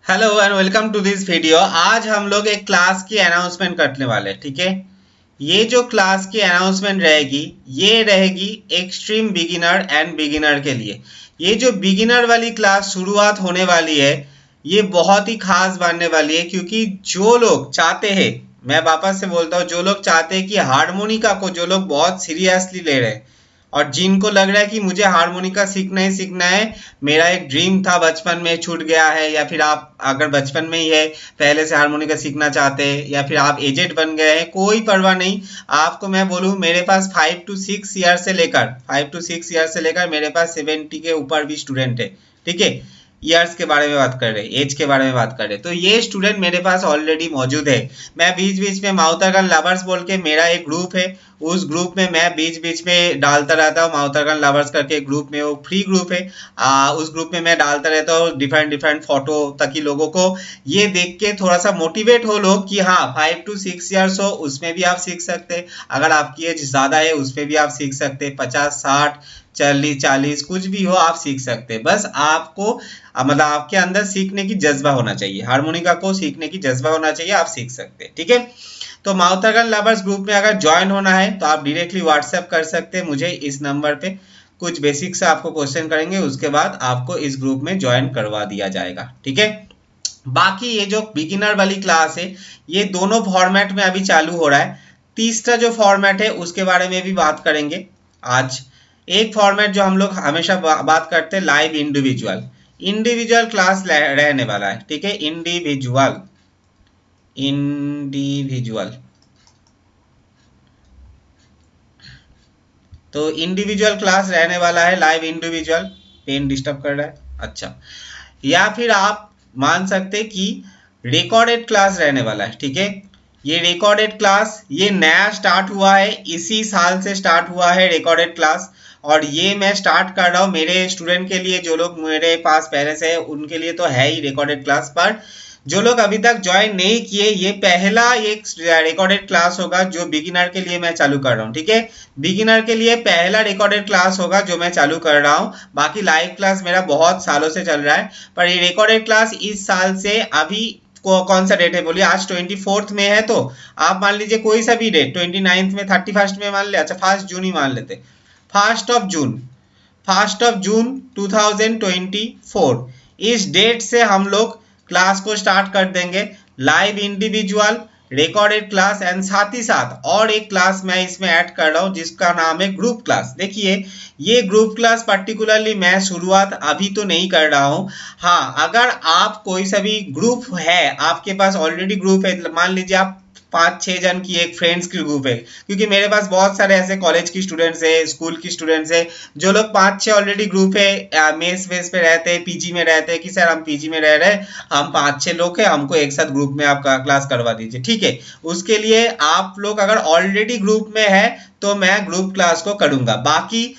Hello and welcome to this video. आज हम लोग एक क्लास की अनाउंसमेंट करने वाले हैं, ठीक है। ये जो क्लास की अनाउंसमेंट रहेगी, ये रहेगी एक्सट्रीम बिगिनर एंड बिगिनर के लिए। ये जो बिगिनर वाली क्लास शुरुआत होने वाली है, ये बहुत ही खास बनने वाली है, क्योंकि जो लोग चाहते हैं, मैं वापस से बोलता हूँ, जो लोग चाहते हैं कि हारमोनिका को जो लोग बहुत सीरियसली ले रहे हैं और जिनको लग रहा है कि मुझे हारमोनिका सीखना ही सीखना है, मेरा एक ड्रीम था बचपन में छूट गया है, या फिर आप अगर बचपन में ही है पहले से हारमोनिका सीखना चाहते हैं, या फिर आप एजेड बन गए हैं, कोई परवाह नहीं। आपको मैं बोलूँ, मेरे पास 5 to 6 ईयर से लेकर मेरे पास 70 के ऊपर भी स्टूडेंट है, ठीक है। ईयर्स के बारे में बात कर रहे हैं, एज के बारे में बात कर रहे हैं, तो ये स्टूडेंट मेरे पास ऑलरेडी मौजूद है। मैं बीच बीच में माउथरगन लवर्स बोल के मेरा एक ग्रुप है, उस ग्रुप में मैं बीच बीच में डालता रहता हूँ। माउथरगन लवर्स करके एक ग्रुप में, वो फ्री ग्रुप है। उस ग्रुप में मैं डालता रहता हूँ डिफरेंट डिफरेंट फोटो, ताकि लोगों को ये देख के थोड़ा सा मोटिवेट हो लोग कि हाँ 5 to 6 ईयर्स हो उसमें भी आप सीख सकते। अगर आपकी एज ज्यादा है उसमें भी आप सीख सकते, 50 60 40 कुछ भी हो आप सीख सकते। बस आपको मतलब आपके अंदर सीखने की जज्बा होना चाहिए, हारमोनिका को सीखने की जज्बा होना चाहिए, आप सीख सकते, ठीक है। तो माउथरगन लवर्स ग्रुप में अगर ज्वाइन होना है तो आप डायरेक्टली व्हाट्सएप कर सकते हैं मुझे इस नंबर पे। कुछ बेसिक से आपको क्वेश्चन करेंगे, उसके बाद आपको इस ग्रुप में ज्वाइन करवा दिया जाएगा, ठीक है। बाकी ये जो बिगिनर वाली क्लास है, ये दोनों फॉर्मेट में अभी चालू हो रहा है। तीसरा जो फॉर्मेट है उसके बारे में भी बात करेंगे आज। एक फॉर्मेट जो हम लोग हमेशा बात करते हैं, लाइव इंडिविजुअल। इंडिविजुअल क्लास रहने वाला है, ठीक है। इंडिविजुअल इंडिविजुअल तो इंडिविजुअल क्लास रहने वाला है, लाइव इंडिविजुअल। पेन डिस्टर्ब कर रहा है, अच्छा। या फिर आप मान सकते कि रिकॉर्डेड क्लास रहने वाला है, ठीक है। ये रिकॉर्डेड क्लास ये नया स्टार्ट हुआ है, इसी साल से स्टार्ट हुआ है रिकॉर्डेड क्लास। और ये मैं स्टार्ट कर रहा हूँ मेरे स्टूडेंट के लिए, जो लोग मेरे पास पहले से है उनके लिए तो है ही रिकॉर्डेड क्लास, पर जो लोग अभी तक ज्वाइन नहीं किए, ये पहला एक रिकॉर्डेड क्लास होगा जो बिगिनर के लिए मैं चालू कर रहा हूँ, ठीक है। बिगिनर के लिए पहला रिकॉर्डेड क्लास होगा जो मैं चालू कर रहा हूँ। बाकी लाइव क्लास मेरा बहुत सालों से चल रहा है, पर ये रिकॉर्डेड क्लास इस साल से अभी कौन सा डेट है बोलिए, आज 24 में है, तो आप मान लीजिए कोई सा भी डेट, 29 में, 31 में मान ले, अच्छा 1 जून ही मान लेते, 1 जून, 1 जून 2024, इस डेट से हम लोग क्लास को स्टार्ट कर देंगे, live individual recorded class. And साथ ही साथ और एक क्लास मैं इसमें ऐड कर रहा हूं जिसका नाम है ग्रुप क्लास। देखिए, ये ग्रुप क्लास पर्टिकुलरली मैं शुरुआत अभी तो नहीं कर रहा हूं। हाँ, अगर आप कोई सा भी ग्रुप है, आपके पास ऑलरेडी ग्रुप है, मान लीजिए आप 5 6 जन की एक फ्रेंड्स की ग्रुप है, क्योंकि मेरे पास बहुत सारे ऐसे कॉलेज की स्टूडेंट्स है, स्कूल की स्टूडेंट्स है, जो लोग 5 6 ऑलरेडी ग्रुप है, मेस वेस पे रहते हैं, पीजी में रहते हैं कि सर हम पीजी में रह रहे हैं, हम 5 6 लोग हैं, हमको एक साथ ग्रुप में आप क्लास करवा दीजिए, ठीक है। उसके लिए आप लोग अगर ऑलरेडी ग्रुप में है तो मैं ग्रुप क्लास को करूंगा। बाकी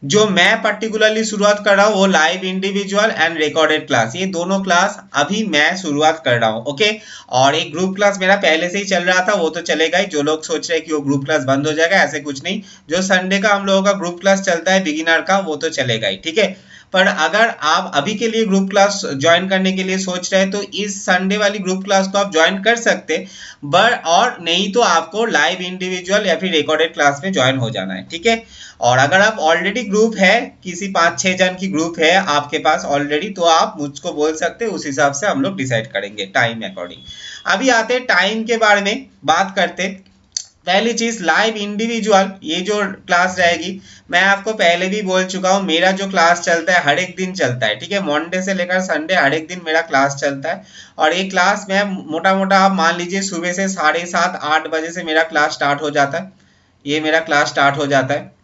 जो मैं पर्टिकुलरली शुरुआत कर रहा हूँ वो live individual and recorded class, ये दोनों क्लास अभी मैं शुरुआत कर रहा हूँ, ओके। और एक ग्रुप क्लास मेरा पहले से ही चल रहा था, वो तो चलेगा ही। जो लोग सोच रहे हैं कि वो ग्रुप क्लास बंद हो जाएगा, ऐसे कुछ नहीं। जो संडे का हम लोगों का ग्रुप क्लास चलता है बिगिनर का, वो तो चलेगा ही, ठीक है। पर अगर आप अभी के लिए ग्रुप क्लास ज्वाइन करने के लिए सोच रहे हैं तो इस संडे वाली ग्रुप क्लास को आप ज्वाइन कर सकते, और नहीं तो आपको लाइव इंडिविजुअल या फिर रिकॉर्डेड क्लास में ज्वाइन हो जाना है, ठीक है। और अगर आप ऑलरेडी ग्रुप है, किसी 5 6 जन की ग्रुप है आपके पास ऑलरेडी, तो आप मुझको बोल सकते हैं, उस हिसाब से हम लोग डिसाइड करेंगे टाइम अकॉर्डिंग। अभी आते हैं टाइम के बारे में बात करते। पहली चीज, लाइव इंडिविजुअल ये जो क्लास रहेगी, मैं आपको पहले भी बोल चुका हूँ, मेरा जो क्लास चलता है हर एक दिन चलता है, ठीक है। मंडे से लेकर संडे हर एक दिन मेरा क्लास चलता है। और ये क्लास में मोटा मोटा आप मान लीजिए सुबह से 7:30 8 बजे से मेरा क्लास स्टार्ट हो जाता है, ये मेरा क्लास स्टार्ट हो जाता है।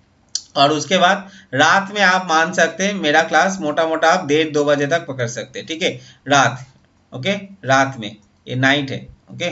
और उसके बाद रात में आप मान सकते हैं मेरा क्लास मोटा मोटा आप 1:30 2 बजे तक पकड़ सकते हैं, ठीक है, रात, ओके। रात में ये नाइट है, ओके।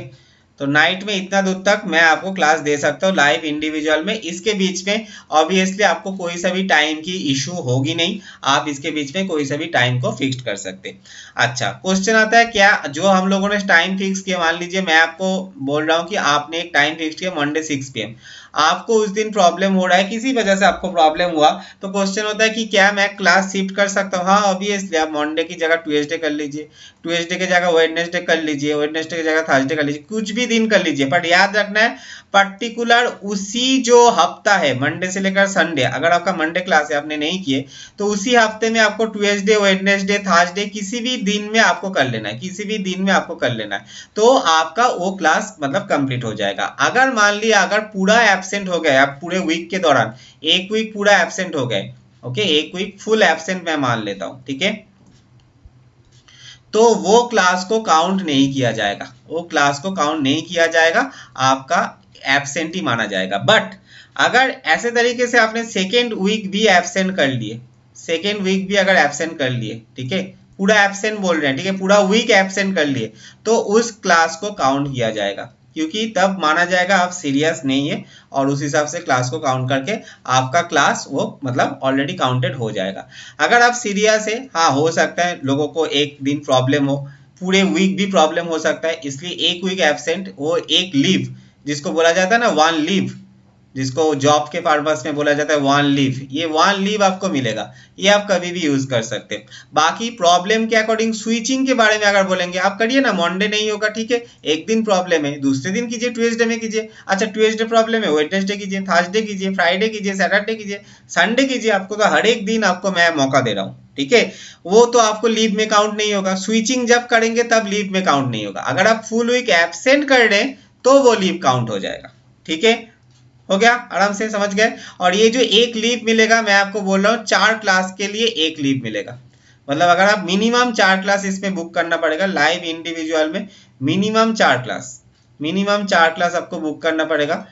तो नाइट में इतना दूर तक मैं आपको क्लास दे सकता हूँ लाइव इंडिविजुअल में। इसके बीच में ऑब्वियसली आपको कोई सा भी टाइम की इशू होगी नहीं, आप इसके बीच में कोई सा भी टाइम को फिक्स कर सकते। अच्छा, क्वेश्चन आता है क्या जो हम लोगों ने टाइम फिक्स किया, मान लीजिए मैं आपको बोल रहा हूँ कि आपने एक टाइम फिक्स किया मंडे 6 PM, आपको उस दिन प्रॉब्लम हो रहा है, किसी वजह से आपको प्रॉब्लम हुआ, तो क्वेश्चन होता है कि क्या मैं क्लास शिफ्ट कर सकता हूँ? हाँ ऑब्वियसली, आप मंडे की जगह ट्यूसडे कर लीजिए, ट्यूसडे की जगह वेडनेसडे कर लीजिए, वेडनेसडे की जगह थर्सडे कर लीजिए, कुछ भी दिन कर लीजिए, बट याद रखना है पर्टिकुलर उसी जो हफ्ता है मंडे से लेकर संडे, अगर आपका मंडे क्लास है आपने नहीं किए तो उसी हफ्ते में आपको ट्यूसडे वेडनेसडे थर्सडे किसी भी दिन में आपको कर लेना है, किसी भी दिन में आपको कर लेना है, तो आपका वो क्लास मतलब कंप्लीट हो जाएगा। अगर मान लिया अगर पूरा एब्सेंट हो गए आप पूरे वीक के दौरान, एक वीक पूरा एब्सेंट हो गए, ओके एक वीक फुल एब्सेंट मैं मान लेता हूं, ठीक है, तो वो क्लास को काउंट नहीं किया जाएगा, वो क्लास को काउंट नहीं किया जाएगा, आपका एब्सेंट ही माना जाएगा। बट अगर ऐसे तरीके से आपने सेकेंड वीक भी एब्सेंट कर लिए, सेकेंड वीक भी अगर एब्सेंट कर लिए, ठीक है, पूरा एब्सेंट बोल रहे हैं, ठीक है, पूरा वीक एब्सेंट कर लिए, तो उस क्लास को काउंट किया जाएगा, क्योंकि तब माना जाएगा आप सीरियस नहीं है, और उस हिसाब से क्लास को काउंट करके आपका क्लास वो मतलब ऑलरेडी काउंटेड हो जाएगा। अगर आप सीरियस है, हाँ हो सकता है लोगों को एक दिन प्रॉब्लम हो, पूरे वीक भी प्रॉब्लम हो सकता है, इसलिए एक वीक एब्सेंट वो एक लीव जिसको बोला जाता है ना वन लीव, जिसको जॉब के पर्पस में बोला जाता है वन लीव, ये वन लीव आपको मिलेगा, ये आप कभी भी यूज कर सकते हैं। बाकी प्रॉब्लम के अकॉर्डिंग स्विचिंग के बारे में अगर बोलेंगे, आप करिए ना, मंडे नहीं होगा ठीक है, एक दिन प्रॉब्लम है दूसरे दिन कीजिए, ट्यूसडे में कीजिए, अच्छा ट्यूसडे प्रॉब्लम है वेडनेसडे कीजिए, थर्सडे कीजिए, फ्राइडे कीजिए, सैटरडे कीजिए, संडे कीजिए, आपको तो हर एक दिन आपको मैं मौका दे रहा हूँ, ठीक है, वो तो आपको लीव में काउंट नहीं होगा, स्विचिंग जब करेंगे तब लीव में काउंट नहीं होगा, अगर आप फुल वीक एब्सेंट कर रहे हैं तो वो लीव काउंट हो जाएगा, ठीक है, हो गया, आराम से समझ गए। और ये जो एक लीव मिलेगा मैं आपको बोल रहा हूँ 4 क्लास के लिए एक लीव मिलेगा, मतलब अगर आप मिनिमम 4 क्लास इसमें बुक करना पड़ेगा लाइव इंडिविजुअल में, मिनिमम 4 क्लास, मिनिमम 4 क्लास आपको बुक करना पड़ेगा,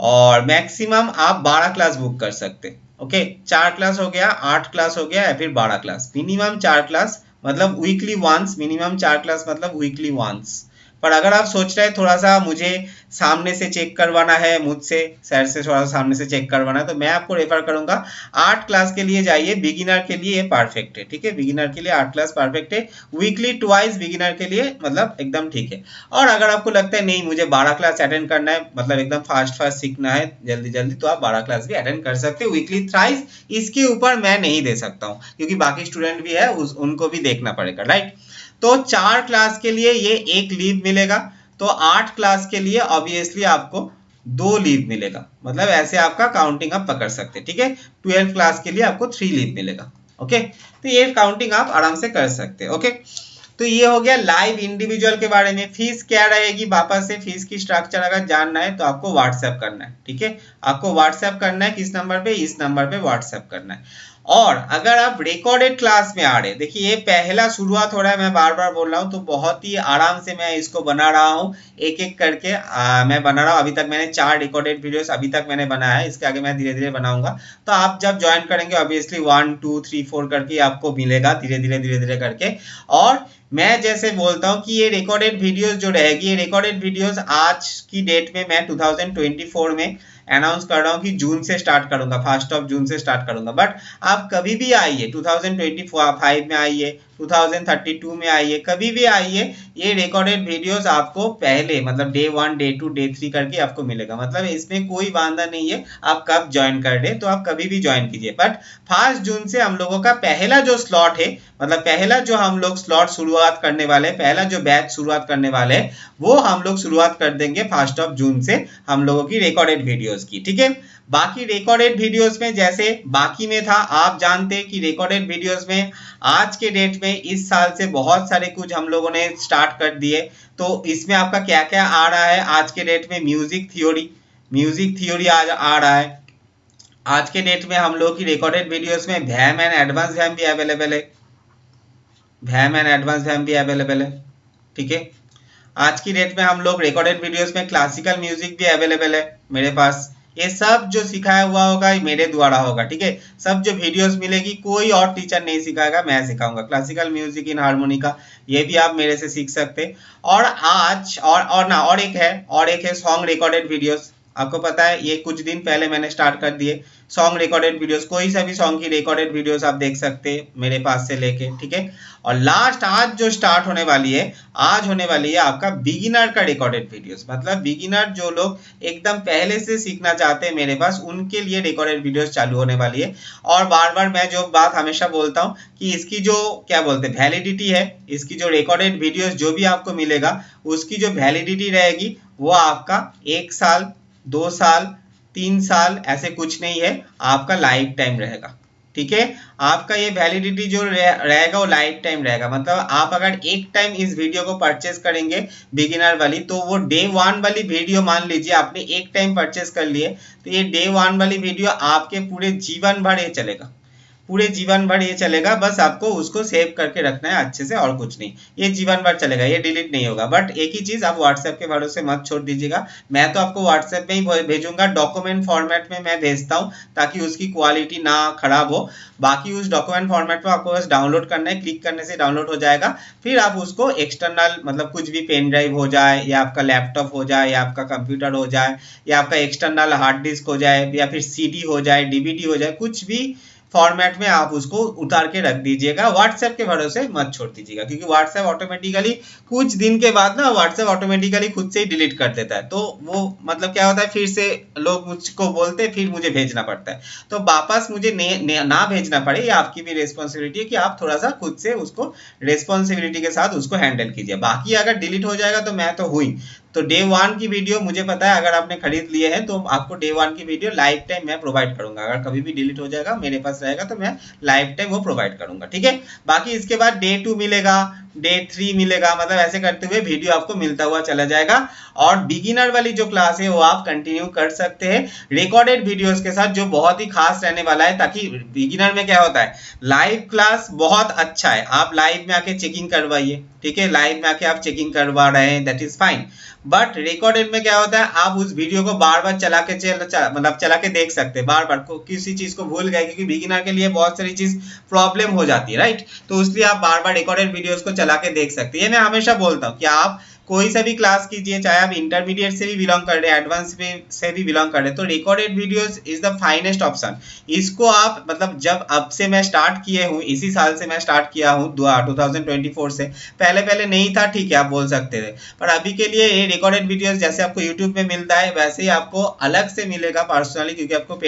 और मैक्सिमम आप 12 क्लास बुक कर सकते, ओके 4 क्लास हो गया, 8 क्लास हो गया या फिर 12 क्लास, मिनिमम 4 क्लास मतलब वीकली वंस, मिनिमम 4 क्लास मतलब वीकली वंस। पर अगर आप सोच रहे हैं थोड़ा सा मुझे सामने से चेक करवाना है, मुझसे सर से थोड़ा सा सामने से चेक करवाना है, तो मैं आपको रेफर करूंगा 8 क्लास के लिए जाइए, बिगिनर के लिए ये परफेक्ट है, ठीक है, बिगिनर के लिए 8 क्लास परफेक्ट है, वीकली ट्वाइस बिगिनर के लिए मतलब एकदम ठीक है। और अगर आपको लगता है नहीं मुझे 12 क्लास अटेंड करना है, मतलब एकदम फास्ट फास्ट सीखना है जल्दी जल्दी, तो आप 12 क्लास भी अटेंड कर सकते हो वीकली थ्राइस, इसके ऊपर मैं नहीं दे सकता हूँ क्योंकि बाकी स्टूडेंट भी है उनको भी देखना पड़ेगा, राइट। तो 4 क्लास के लिए ये एक लीव मिलेगा, तो 8 क्लास के लिए ऑब्वियसली आपको 2 लीव मिलेगा, मतलब ऐसे आपका काउंटिंग आप पकड़ सकते, ठीक है, 12 क्लास के लिए आपको 3 लीव मिलेगा, ओके, तो ये काउंटिंग आप आराम से कर सकते हैं, ओके। तो ये हो गया लाइव इंडिविजुअल के बारे में। फीस क्या रहेगी, वापस से फीस की स्ट्रक्चर अगर जानना है तो आपको व्हाट्सएप करना है, ठीक है, आपको व्हाट्सएप करना है, किस नंबर पे, इस नंबर पे व्हाट्सएप करना है। और अगर आप रिकॉर्डेड क्लास में आ रहे, देखिए ये पहला शुरुआत हो रहा है, मैं बार बार बोल रहा हूँ, तो बहुत ही आराम से मैं इसको बना रहा हूँ, एक एक करके मैं बना रहा हूँ, अभी तक मैंने 4 रिकॉर्डेड वीडियोस अभी तक मैंने बनाया है, इसके आगे मैं धीरे धीरे बनाऊंगा, तो आप जब ज्वाइन करेंगे ऑब्वियसली 1 2 3 4 करके आपको मिलेगा, धीरे धीरे धीरे धीरे करके। और मैं जैसे बोलता हूँ कि ये रिकॉर्डेड वीडियोस जो रहेगी, ये रिकॉर्डेड वीडियोस आज की डेट में मैं 2024 में अनाउंस कर रहा हूँ कि जून से स्टार्ट करूंगा, 1 जून से स्टार्ट करूंगा, बट आप कभी भी आइए, 2025 में आइए, 2032 में आइए, कभी भी आइए, ये रिकॉर्डेड वीडियोस आपको पहले मतलब डे 1 डे 2 डे 3 करके आपको मिलेगा, मतलब इसमें कोई वादा नहीं है, आप कब ज्वाइन कर रहे तो आप कभी भी ज्वाइन कीजिए। बट 1 जून से हम लोगों का पहला जो स्लॉट है, मतलब पहला जो हम लोग स्लॉट शुरुआत करने वाले, पहला जो बैच शुरुआत करने वाले हैं, वो हम लोग शुरुआत कर देंगे 1 जून से हम लोगों की रिकॉर्डेड वीडियोस की, ठीक है। बाकी रिकॉर्डेड वीडियोस में जैसे बाकी में था, आप जानते हैं कि रिकॉर्डेड वीडियोस में आज के डेट में इस साल से बहुत सारे कुछ हम लोगों ने स्टार्ट कर दिए, तो इसमें आपका क्या क्या आ रहा है आज के डेट में, म्यूजिक थियोरी आ रहा है आज के डेट में, हम लोग की रिकॉर्डेड वीडियोस में वैम एंड एडवांस वैम भी अवेलेबल है, वैम एंड एडवांस वैम भी अवेलेबल है, ठीक है। आज की डेट में हम लोग रिकॉर्डेड वीडियोस में क्लासिकल म्यूजिक भी अवेलेबल है मेरे पास, ये सब जो सिखाया हुआ होगा मेरे द्वारा होगा, ठीक है, सब जो वीडियोस मिलेगी कोई और टीचर नहीं सिखाएगा, मैं सिखाऊंगा, क्लासिकल म्यूजिक इन हारमोनिका, ये भी आप मेरे से सीख सकते। और आज और एक है सॉन्ग रिकॉर्डेड वीडियोस, आपको पता है ये कुछ दिन पहले मैंने स्टार्ट कर दिए सॉन्ग रिकॉर्डेड वीडियोस, कोई सा भी सॉन्ग की रिकॉर्डेड वीडियोस आप देख सकते हैं मेरे पास से लेके, ठीक है। और लास्ट आज जो स्टार्ट होने वाली है, आज होने वाली है आपका बिगिनर का रिकॉर्डेड वीडियोस, मतलब बिगिनर जो लोग एकदम पहले से सीखना चाहते हैं मेरे पास, उनके लिए रिकॉर्डेड वीडियोस चालू होने वाली है। और बार बार मैं जो बात हमेशा बोलता हूँ कि इसकी जो क्या बोलते हैं वैलिडिटी है, इसकी जो रिकॉर्डेड वीडियोस जो भी आपको मिलेगा उसकी जो वैलिडिटी रहेगी वो आपका 1 साल 2 साल 3 साल ऐसे कुछ नहीं है, आपका लाइफ टाइम रहेगा, ठीक है। आपका ये वैलिडिटी जो रहेगा वो लाइफ टाइम रहेगा, मतलब आप अगर एक टाइम इस वीडियो को परचेस करेंगे बिगिनर वाली, तो वो डे 1 वाली वीडियो मान लीजिए आपने एक टाइम परचेस कर लिए, तो ये डे 1 वाली वीडियो आपके पूरे जीवन भर ये चलेगा, पूरे जीवन भर ये चलेगा। बस आपको उसको सेव करके रखना है अच्छे से और कुछ नहीं, ये जीवन भर चलेगा, ये डिलीट नहीं होगा। बट एक ही चीज, आप व्हाट्सएप के भरोसे मत छोड़ दीजिएगा, मैं तो आपको व्हाट्सएप में ही भेजूंगा, डॉक्यूमेंट फॉर्मेट में मैं भेजता हूँ ताकि उसकी क्वालिटी ना खराब हो। बाकी उस डॉक्यूमेंट फॉर्मेट में आपको बस डाउनलोड करना है, क्लिक करने से डाउनलोड हो जाएगा। फिर आप उसको एक्सटर्नल मतलब कुछ भी पेन ड्राइव हो जाए या आपका लैपटॉप हो जाए या आपका कंप्यूटर हो जाए या आपका एक्सटर्नल हार्ड डिस्क हो जाए या फिर सीडी हो जाए, डीवीडी हो जाए, कुछ भी फॉर्मेट में आप उसको उतार के रख दीजिएगा। व्हाट्सएप के भरोसे मत छोड़ दीजिएगा, क्योंकि व्हाट्सएप ऑटोमेटिकली कुछ दिन के बाद ना व्हाट्सएप ऑटोमेटिकली खुद से ही डिलीट कर देता है, तो वो मतलब क्या होता है फिर से लोग मुझको बोलते हैं, फिर मुझे भेजना पड़ता है। तो वापस मुझे ना भेजना पड़े, ये आपकी भी रिस्पॉन्सिबिलिटी है कि आप थोड़ा सा खुद से उसको रिस्पॉन्सिबिलिटी के साथ उसको हैंडल कीजिए। बाकी अगर डिलीट हो जाएगा तो मैं तो हुई, तो डे 1 की वीडियो मुझे पता है अगर आपने खरीद लिए हैं तो आपको डे 1 की वीडियो लाइफ टाइम मैं प्रोवाइड करूंगा, अगर कभी भी डिलीट हो जाएगा मेरे पास रहेगा तो मैं लाइफ टाइम वो प्रोवाइड करूंगा, ठीक है। बाकी इसके बाद डे 2 मिलेगा, डे 3 मिलेगा, मतलब ऐसे करते हुए वीडियो आपको मिलता हुआ चला जाएगा। और बिगिनर वाली जो क्लास है वो आप कंटिन्यू कर सकते हैं रिकॉर्डेड वीडियोस के साथ, जो बहुत ही खास रहने वाला है। ताकि बिगिनर में क्या होता है, लाइव क्लास बहुत अच्छा है, आप लाइव में आके चेकिंग करवाइए, ठीक है, लाइव में आके आप चेकिंग करवा रहे हैं, that is fine. But recorded में क्या होता है, आप उस वीडियो को बार बार चला के देख सकते हैं, बार बार को किसी चीज को भूल गए, क्योंकि बिगिनर के लिए बहुत सारी चीज प्रॉब्लम हो जाती है, राइट। तो इसलिए आप बार बार रिकॉर्डेड वीडियोस को चला के देख सकते हैं। मैं हमेशा बोलता हूँ कि आप कोई सा भी क्लास कीजिए, चाहे आप इंटरमीडिएट से भी बिलोंग कर रहे हैं, एडवांस से भी बिलोंग कर रहे हैं, तो recorded videos is the finest option. इसको आप मतलब जब अब से मैं स्टार्ट किए हूँ, इसी साल से मैं स्टार्ट किया हूँ 2024 से, पहले पहले नहीं था, ठीक है आप बोल सकते थे, पर अभी के लिए ये रिकॉर्डेड वीडियोस जैसे आपको यूट्यूब में मिलता है वैसे ही आपको अलग से मिलेगा पर्सनली, क्योंकि आपको आप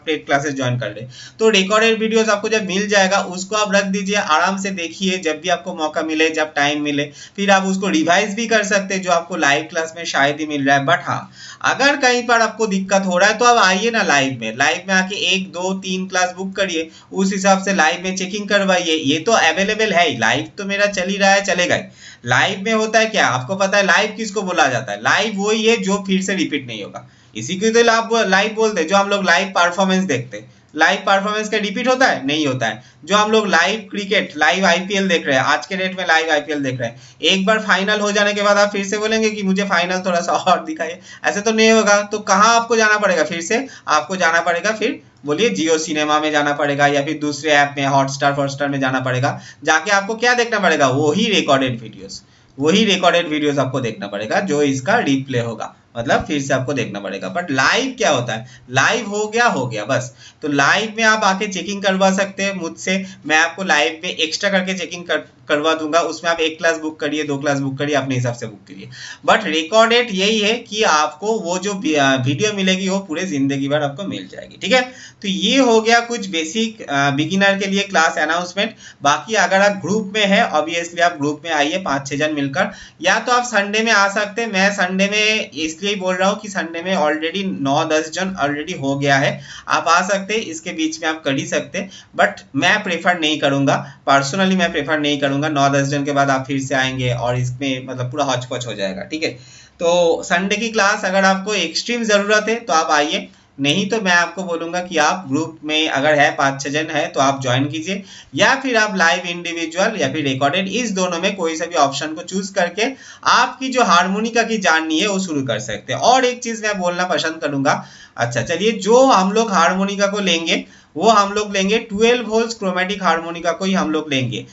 पेड क्लासेस ज्वाइन कर रहे हैं। तो रिकॉर्डेड वीडियोस आपको जब मिल जाएगा उसको आप रख दीजिए, आराम से देखिए, जब भी आपको मौका मिले, जब टाइम मिले, फिर आप उसको रिवाइज भी कर सकते हैं जो आपको लाइव क्लास में शायद ही मिल रहा है। बट हाँ, अगर कहीं पर आपको दिक्कत हो रहा है तो आप आइए ना लाइव में आके 1 2 3 क्लास बुक करिए, उस हिसाब से लाइव में चेकिंग करवाइए। ये तो अवेलेबल है ही, लाइव तो मेरा चल ही रहा है, चलेगा ही। लाइव में होता है क्या, आपको पता है लाइव किसको बोला जाता है, लाइव वही है जो फिर से रिपीट नहीं होगा, इसी को तो लाइव बोलते हैं। जो हम लोग लाइव परफॉर्मेंस देखते हैं, लाइव परफॉर्मेंस का रिपीट होता है, नहीं होता है। जो हम लोग लाइव क्रिकेट, लाइव आईपीएल देख रहे हैं, आज के डेट में लाइव आईपीएल देख रहे हैं, एक बार फाइनल हो जाने के बाद आप फिर से बोलेंगे कि मुझे फाइनल थोड़ा सा और दिखाइए, ऐसे तो नहीं होगा। तो कहाँ आपको जाना पड़ेगा, फिर से आपको जाना पड़ेगा, फिर बोलिए जियो सिनेमा में जाना पड़ेगा या फिर दूसरे ऐप में हॉटस्टार में जाना पड़ेगा। जाके आपको क्या देखना पड़ेगा, वही रिकॉर्डेड वीडियोस आपको देखना पड़ेगा, जो इसका रिप्ले होगा, मतलब फिर से आपको देखना पड़ेगा। बट लाइव क्या होता है, लाइव हो गया बस। तो लाइव में आप आके चेकिंग करवा सकते हैं मुझसे, मैं आपको लाइव में एक्स्ट्रा करके चेकिंग करवा दूंगा। उसमें आप 1 क्लास बुक करिए, 2 क्लास बुक करिए, अपने हिसाब से बुक करिए। बट रिकॉर्डेड यही है कि आपको वो जो वीडियो मिलेगी वो पूरे जिंदगी भर आपको मिल जाएगी, ठीक है। तो ये हो गया कुछ बेसिक बिगिनर के लिए क्लास अनाउंसमेंट। बाकी अगर आप ग्रुप में है, ऑब्वियसली आप ग्रुप में आइए 5-6 जन मिलकर, या तो आप संडे में आ सकते हैं। मैं संडे में इसलिए बोल रहा हूँ कि संडे में ऑलरेडी 9-10 जन ऑलरेडी हो गया है, आप आ सकते हैं, इसके बीच में आप कर ही सकते। बट मैं प्रेफर नहीं करूंगा, पर्सनली मैं प्रेफर नहीं करूंगा, 9-10 जन के बाद आप फिर से आएंगे और इसमें मतलब पूरा हौच पौच हो जाएगा, ठीक है। तो संडे की क्लास अगर आपको एक्सट्रीम जरूरत है तो आप आइए, नहीं तो मैं आपको बोलूंगा कि आप ग्रुप में अगर है 5-6 जन है तो आप ज्वाइन कीजिए, या फिर आप लाइव इंडिविजुअल या फिर रिकॉर्डेड, इस दोनों में कोई सा भी ऑप्शन को चूज करके आपकी जो हारमोनिका की जर्नी है वो शुरू कर सकते हैं। और एक चीज मैं बोलना पसंद करूंगा, अच्छा चलिए, जो हम लोग हारमोनिका को लेंगे वो हम लोग लेंगे 12 वोल्ट्स क्रोमेटिक हारमोनिका को ही हम लोग लेंगे।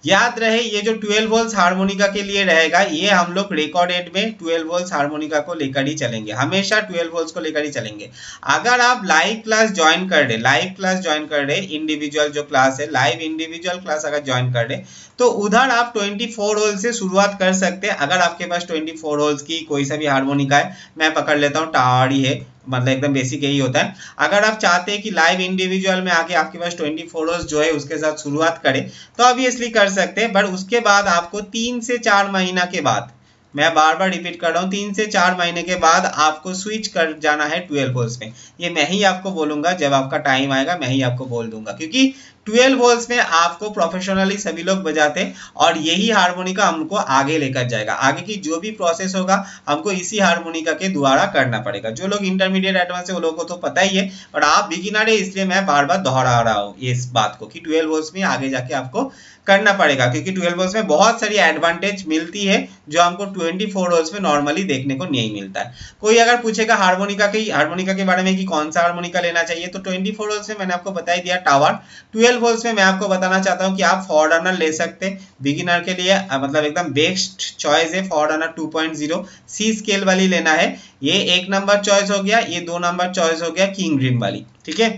याद रहे ये जो 12 वोल्ट्स हारमोनिका के लिए रहेगा, ये हम लोग रिकॉर्डेड में 12 वोल्ट्स हारमोनिका को लेकर ही चलेंगे, हमेशा 12 वोल्ट्स को लेकर ही चलेंगे। अगर आप लाइव क्लास ज्वाइन कर रहे इंडिविजुअल जो क्लास है, लाइव इंडिविजुअल क्लास अगर ज्वाइन कर रहे, तो उधर आप 24 होल्स से शुरुआत कर सकते हैं। अगर आपके पास 24 होल्स की कोई सा भी हारमोनिका है, मैं पकड़ लेता हूँ टाड़ी है, मतलब एकदम बेसिक यही होता है। अगर आप चाहते हैं कि लाइव इंडिविजुअल में आके आपके पास 24 होल्स जो है उसके साथ शुरुआत करें, तो ऑब्वियसली कर सकते हैं, बट उसके बाद आपको 3 से 4 महीना के बाद, मैं बार बार रिपीट कर रहा हूँ, 3 से 4 महीने के बाद आपको स्विच कर जाना है 12 होल्स में। ये मैं ही आपको बोलूंगा, जब आपका टाइम आएगा मैं ही आपको बोल दूंगा, क्योंकि 12 होल्स में आपको प्रोफेशनली सभी लोग बजाते हैं और यही हारमोनिका हमको आगे लेकर जाएगा। आगे की जो भी प्रोसेस होगा हमको इसी हारमोनिका के द्वारा करना पड़ेगा। जो लोग इंटरमीडिएट एडवांस है वो लोगों को तो पता ही है, और आप बिगिनर है इसलिए मैं बार बार दोहरा रहा हूँ इस बात को कि 12 होल्स में आगे जाके आपको करना पड़ेगा, क्योंकि 12 होल्स में बहुत सारी एडवांटेज मिलती है जो हमको 24 होल्स में नॉर्मली देखने को नहीं मिलता है। कोई अगर पूछेगा हारमोनिका के बारे में कि कौन सा हारमोनिका लेना चाहिए, तो 24 होल्स में मैंने आपको बता ही दिया टावर। 12 होल्स में मैं आपको बताना चाहता हूँ कि आप फॉररनर ले सकते हैं बिगिनर के लिए, मतलब एकदम बेस्ट चॉइस है फॉररनर 2.0 सी स्केल वाली लेना है। ये 1 नंबर चॉइस हो गया, ये 2 नंबर चॉइस हो गया किंग ड्रीम वाली, ठीक है।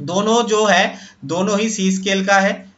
दोनों जो है दोनों ही सी स्केल का है,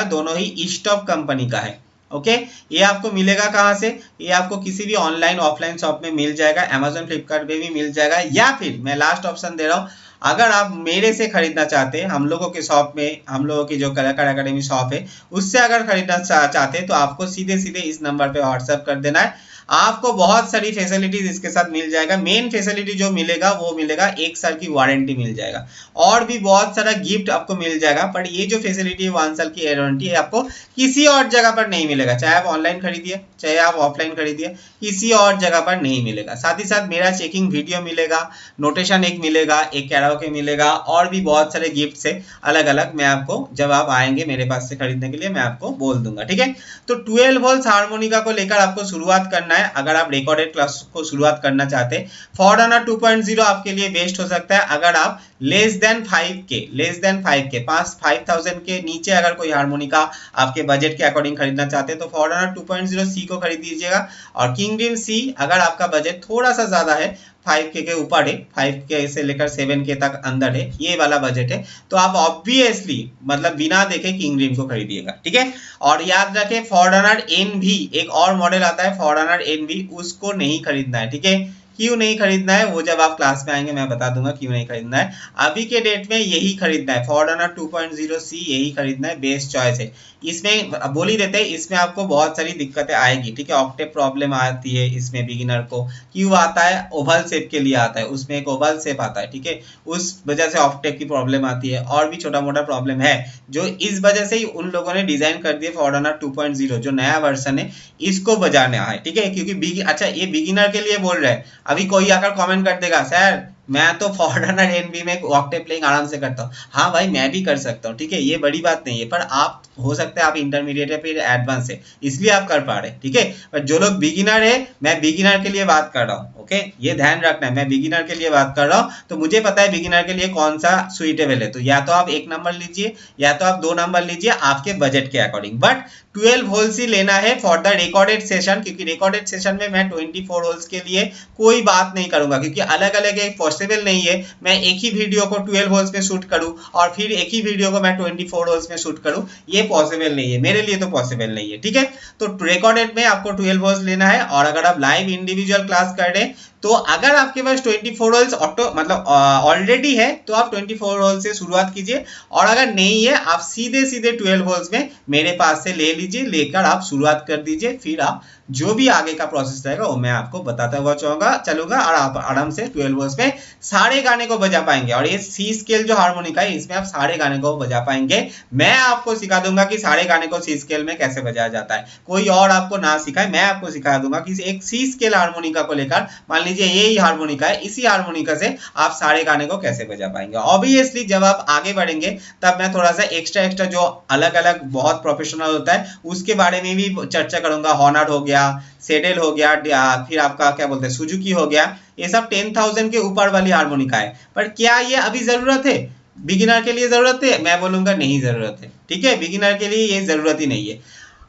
दोनों ही स्टॉप कंपनी का है। ओके, ये आपको मिलेगा कहाँ से? ये आपको किसी भी ऑनलाइन ऑफलाइन शॉप में मिल जाएगा, अमेजोन फ्लिपकार्ट पे भी मिल जाएगा, या फिर मैं लास्ट ऑप्शन दे रहा हूँ, अगर आप मेरे से खरीदना चाहते हैं, हम लोगों के शॉप में, हम लोगों की जो कलाकार एकेडमी शॉप है उससे अगर खरीदना चाहते हैं, तो आपको सीधे सीधे इस नंबर पे व्हाट्सएप कर देना है। आपको बहुत सारी फैसिलिटीज इसके साथ मिल जाएगा। मेन फैसिलिटी जो मिलेगा वो मिलेगा 1 साल की वारंटी मिल जाएगा, और भी बहुत सारा गिफ्ट आपको मिल जाएगा। पर ये जो फैसिलिटी है 1 साल की वारंटी है, आपको किसी और जगह पर नहीं मिलेगा, चाहे आप ऑनलाइन खरीदिए चाहे आप ऑफलाइन खरीदिए, किसी और जगह पर नहीं मिलेगा। साथ ही साथ मेरा चेकिंग वीडियो मिलेगा, नोटेशन एक मिलेगा, एक कैराओके मिलेगा, और भी बहुत सारे गिफ्ट है अलग अलग, मैं आपको जब आप आएंगे मेरे पास से खरीदने के लिए मैं आपको बोल दूंगा, ठीक है। तो 12 वोल्ट्स हारमोनिका को लेकर आपको शुरुआत करना है। अगर आप रिकॉर्डेड क्लास को शुरुआत करना चाहते हैं, फॉररनर 2.0 आपके लिए बेस्ट हो सकता है। अगर आप लेस देन 5K 5000 के नीचे अगर कोई हारमोनिका आपके बजट के अकॉर्डिंग खरीदना चाहते हैं, तो फॉररनर 2.0 सी को खरीद दीजिएगा। और किंग ड्रीम सी अगर आपका बजट थोड़ा सा ज्यादा है, 5K के ऊपर है, 5K से लेकर 7K तक अंदर है, ये वाला बजट है, तो आप ऑब्वियसली मतलब बिना देखे किंग ड्रीम को खरीदिएगा, ठीक है। और याद रखें फॉररनर एनवी, एक और मॉडल आता है फॉररनर एनवी, उसको नहीं खरीदना है, ठीक है। क्यों नहीं खरीदना है वो जब आप क्लास में आएंगे मैं बता दूंगा क्यों नहीं खरीदना है। अभी के डेट में यही खरीदना है, फॉररनर 2.0 सी यही खरीदना है, बेस्ट चॉइस है। इसमें बोल ही देते हैं, इसमें आपको बहुत सारी दिक्कतें आएगी, ठीक है। ऑक्टेव प्रॉब्लम आती है इसमें बिगिनर को, क्यों आता है? ओवल शेप के लिए आता है, उसमें एक ओवल शेप आता है, ठीक है, उस वजह से ऑक्टेव की प्रॉब्लम आती है, और भी छोटा मोटा प्रॉब्लम है, जो इस वजह से ही उन लोगों ने डिजाइन कर दिया फॉररनर 2.0 जो नया वर्जन है इसको बजाने है, ठीक है। क्योंकि अच्छा ये बिगिनर के लिए बोल रहे हैं। अभी कोई आकर कमेंट कर देगा, सर मैं तो फॉररनर एनवी में ऑक्टेव प्लेइंग आराम से करता हूँ। हाँ भाई मैं भी कर सकता हूँ, ठीक है, ये बड़ी बात नहीं है, पर आप हो सकता है आप इंटरमीडिएट है फिर एडवांस है इसलिए आप कर पा रहे, ठीक है। पर जो लोग बिगिनर है, मैं बिगिनर के लिए बात कर रहा हूँ, ओके, ये ध्यान रखना है, मैं बिगिनर के लिए बात कर रहा हूँ, तो मुझे पता है बिगिनर के लिए कौन सा सुइटेबल है। तो या तो आप 1 नंबर लीजिए या तो आप 2 नंबर लीजिए आपके बजट के अकॉर्डिंग, बट 12 होल्स ही लेना है फॉर द रिकॉर्डेड सेशन, क्योंकि रिकॉर्डेड सेशन में मैं 24 होल्स के लिए कोई बात नहीं करूंगा, क्योंकि अलग अलग एक पॉसिबल नहीं है मैं एक ही वीडियो को 12 होल्स में शूट करूं और फिर एक ही वीडियो को मैं 24 होल्स में शूट करूं, ये पॉसिबल नहीं है, मेरे लिए तो पॉसिबल नहीं है, ठीक है। तो रिकॉर्डेड में आपको 12 होल्स लेना है, और अगर आप लाइव इंडिविजुअल क्लास कर रहे हैं, तो अगर आपके पास 24 होल्स ऑटो मतलब ऑलरेडी है तो आप 24 होल्स से शुरुआत कीजिए, और अगर नहीं है आप सीधे सीधे 12 होल्स में मेरे पास से ले लीजिए, लेकर आप शुरुआत कर दीजिए, फिर आप जो भी आगे का प्रोसेस रहेगा वो मैं आपको बताता हुआ चलूंगा, और आप आराम से 12 वोल्ट्स में सारे गाने को बजा पाएंगे। और ये सी स्केल जो हारमोनिका है इसमें आप सारे गाने को बजा पाएंगे, मैं आपको सिखा दूंगा कि सारे गाने को सी स्केल में कैसे बजाया जाता है, कोई और आपको ना सिखाए, मैं आपको सिखा दूंगा कि एक सी स्केल हारमोनिका को लेकर, मान लीजिए ये ही हारमोनिका है, इसी हारमोनिका से आप सारे गाने को कैसे बजा पाएंगे। ऑब्वियसली जब आप आगे बढ़ेंगे तब मैं थोड़ा सा एक्स्ट्रा जो अलग अलग बहुत प्रोफेशनल होता है उसके बारे में भी चर्चा करूंगा, हॉनर हो गया, सेडेल हो गया, फिर आपका क्या बोलते हैं सुजुकी हो गया, ये सब 10,000 के ऊपर वाली हारमोनिका है। पर क्या ये अभी जरूरत है? बिगिनर के लिए जरूरत है? मैं बोलूंगा नहीं जरूरत है। ठीक है, बिगिनर के लिए ये जरूरत ही नहीं है।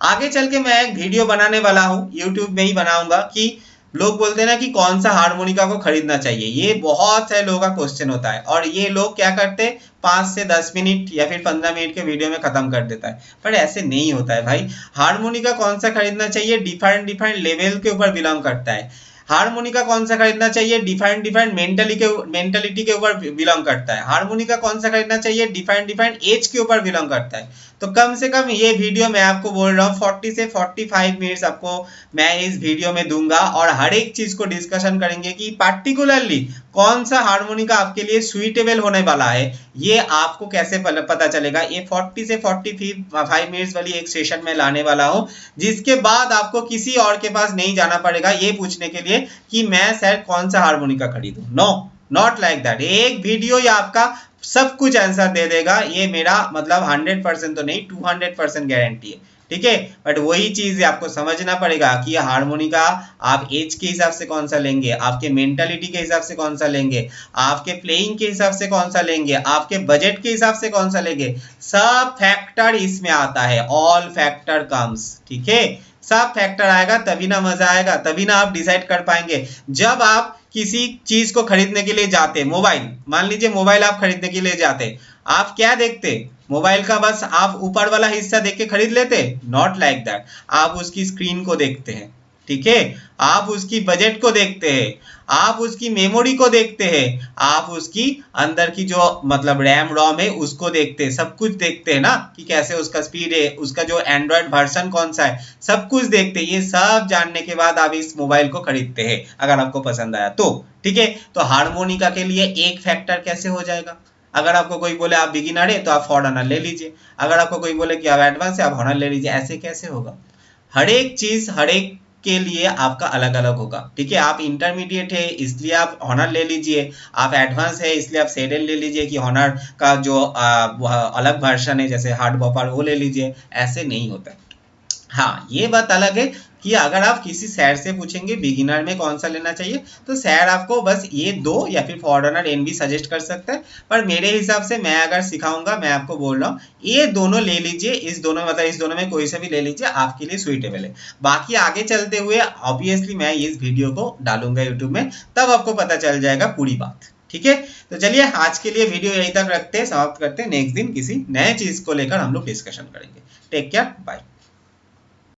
आगे चल के मैं एक वीडियो बनाने वाला हूँ, यूट्यूब में ही बनाऊंगा, कि लोग बोलते हैं ना कि कौन सा हारमोनिका को खरीदना चाहिए। ये बहुत सारे लोगों का क्वेश्चन होता है और ये लोग क्या करते हैं 5 से 10 मिनट या फिर 15 मिनट के वीडियो में खत्म कर देता है, पर ऐसे नहीं होता है भाई। हारमोनिका कौन सा खरीदना चाहिए डिफरेंट डिफरेंट लेवल के ऊपर बिलोंग करता है। हारमोनिका कौन सा खरीदना चाहिए डिफरेंट डिफरेंट मेंटेलिटी के ऊपर बिलोंग करता है। हारमोनिका कौन सा खरीदना चाहिए डिफरेंट डिफरेंट एज के ऊपर बिलोंग करता है। तो कम से कम ये वीडियो मैं आपको बोल रहा हूँ 40 से 45 मिनट्स आपको मैं इस वीडियो में दूंगा और हर एक चीज को डिस्कशन करेंगे कि पार्टिकुलरली कौन सा हारमोनिका आपके लिए सुइटेबल होने वाला है, ये आपको कैसे पता चलेगा। ये 40 से 45 मिनट्स वाली एक सेशन में लाने वाला हूँ, जिसके बाद आपको किसी और के पास नहीं जाना पड़ेगा ये पूछने के लिए कि मैं सर कौन सा हारमोनिका खरीदूं। No, not like that. एक वीडियो या आपका सब कुछ आंसर दे देगा, ये मेरा मतलब 100% तो नहीं 200% गारंटी है। ठीक है, बट वही चीज आपको समझना पड़ेगा कि ये हारमोनिका आप एज के हिसाब से कौन सा लेंगे, आपके मेंटालिटी के हिसाब से कौन सा लेंगे, आपके प्लेइंग के हिसाब से कौन सा लेंगे, आपके बजट के हिसाब से कौन सा लेंगे, सब फैक्टर इसमें आता है। All factor comes. ठीक है, सब फैक्टर आएगा तभी ना मजा आएगा, तभी ना आप डिसाइड कर पाएंगे। जब आप किसी चीज को खरीदने के लिए जाते, मोबाइल मान लीजिए, मोबाइल आप खरीदने के लिए जाते, आप क्या देखते, मोबाइल का बस आप ऊपर वाला हिस्सा देख के खरीद लेते? Not like that. आप उसकी स्क्रीन को देखते हैं, ठीक है, आप उसकी बजट को देखते हैं, आप उसकी मेमोरी को देखते हैं, आप उसकी अंदर की जो मतलब रैम रोम है उसको देखते हैं, सब कुछ देखते हैं ना कि कैसे उसका स्पीड है, उसका जो एंड्रॉयड वर्जन कौन सा है, सब कुछ देखते हैं। ये सब जानने के बाद आप इस मोबाइल को खरीदते हैं अगर आपको पसंद आया तो। ठीक है, तो हारमोनिका के लिए एक फैक्टर कैसे हो जाएगा? अगर आपको कोई बोले आप बिगिनर है तो आप फॉरनर ले लीजिए, अगर आपको कोई बोले कि आप एडवांस है आप हॉनर ले लीजिए। ऐसे कैसे होगा? हर एक चीज हर एक के लिए आपका अलग अलग होगा। ठीक है, आप इंटरमीडिएट है इसलिए आप हॉनर ले लीजिए, आप एडवांस है इसलिए आप सेडल ले लीजिए कि हॉनर का जो अलग वर्जन है जैसे हार्ड बॉपर वो ले लीजिए। ऐसे नहीं होता है। हाँ, ये बात अलग है कि अगर आप किसी सैर से पूछेंगे बिगिनर में कौन सा लेना चाहिए तो सैर आपको बस ये दो या फिर फॉरनर एनवी सजेस्ट कर सकता है, पर मेरे हिसाब से मैं अगर सिखाऊंगा, मैं आपको बोल रहा हूँ ये दोनों ले लीजिए, इस दोनों मतलब इस दोनों में कोई सा भी ले लीजिए, आपके लिए सुइटेबल है। बाकी आगे चलते हुए ऑब्वियसली मैं इस वीडियो को डालूंगा यूट्यूब में, तब आपको पता चल जाएगा पूरी बात। ठीक है, तो चलिए आज के लिए वीडियो यहीं तक रखते हैं, समाप्त करते हैं। नेक्स्ट दिन किसी नए चीज को लेकर हम लोग डिस्कशन करेंगे। Take care, bye.